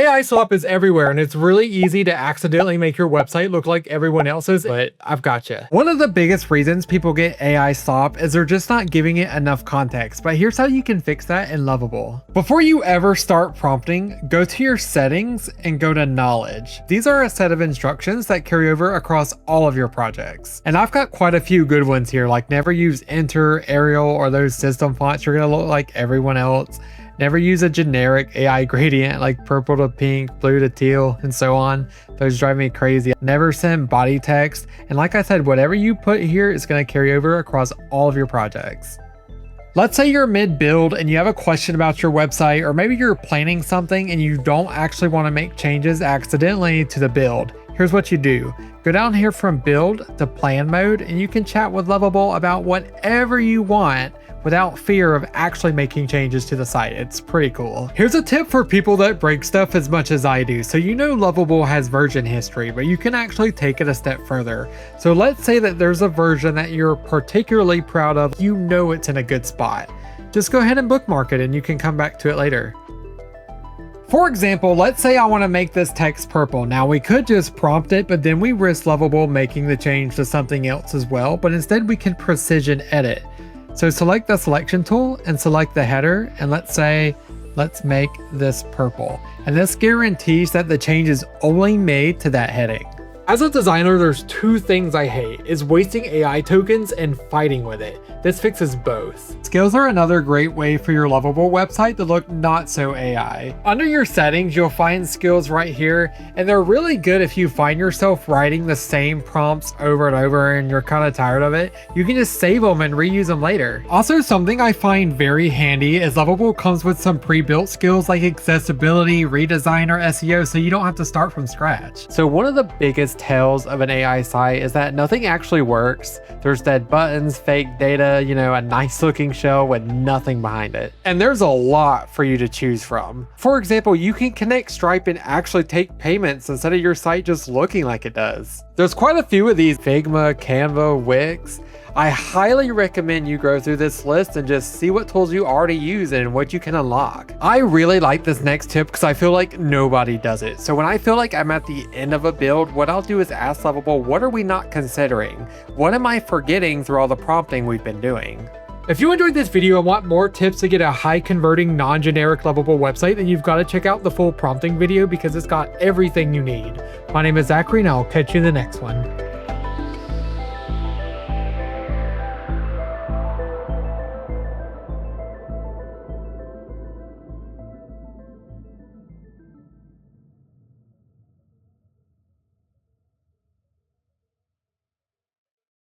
AI slop is everywhere, and it's really easy to accidentally make your website look like everyone else's, but I've gotcha. One of the biggest reasons people get AI slop is they're just not giving it enough context, but here's how you can fix that in Lovable. Before you ever start prompting, go to your settings and go to knowledge. These are a set of instructions that carry over across all of your projects. And I've got quite a few good ones here, like never use Enter, Arial, or those system fonts. You're gonna look like everyone else. Never use a generic AI gradient like purple to pink, blue to teal, and so on. Those drive me crazy. Never send body text. And like I said, whatever you put here is going to carry over across all of your projects. Let's say you're mid-build and you have a question about your website, or maybe you're planning something and you don't actually want to make changes accidentally to the build. Here's what you do. Go down here from build to plan mode, and you can chat with Lovable about whatever you want without fear of actually making changes to the site. It's pretty cool. Here's a tip for people that break stuff as much as I do. So you know Lovable has version history, but you can actually take it a step further. So let's say that there's a version that you're particularly proud of. You know it's in a good spot. Just go ahead and bookmark it and you can come back to it later. For example, let's say I want to make this text purple. Now we could just prompt it, but then we risk Lovable making the change to something else as well, but instead we can precision edit. So select the selection tool and select the header, and let's say, let's make this purple. And this guarantees that the change is only made to that heading. As a designer, there's two things I hate, is wasting AI tokens and fighting with it. This fixes both. Skills are another great way for your Lovable website to look not so AI. Under your settings, you'll find skills right here, and they're really good if you find yourself writing the same prompts over and over and you're kind of tired of it. You can just save them and reuse them later. Also, something I find very handy is Lovable comes with some pre-built skills like accessibility, redesign, or SEO, so you don't have to start from scratch. So one of the biggest tells of an AI site is that nothing actually works. There's dead buttons, fake data, you know, a nice looking shell with nothing behind it. And there's a lot for you to choose from. For example, you can connect Stripe and actually take payments instead of your site just looking like it does. There's quite a few of these: Figma, Canva, Wix. I highly recommend you go through this list and just see what tools you already use and what you can unlock. I really like this next tip because I feel like nobody does it. So when I feel like I'm at the end of a build, what I'll do is ask Lovable, what are we not considering? What am I forgetting through all the prompting we've been doing? If you enjoyed this video and want more tips to get a high converting non-generic Lovable website, then you've got to check out the full prompting video because it's got everything you need. My name is Zachary and I'll catch you in the next one.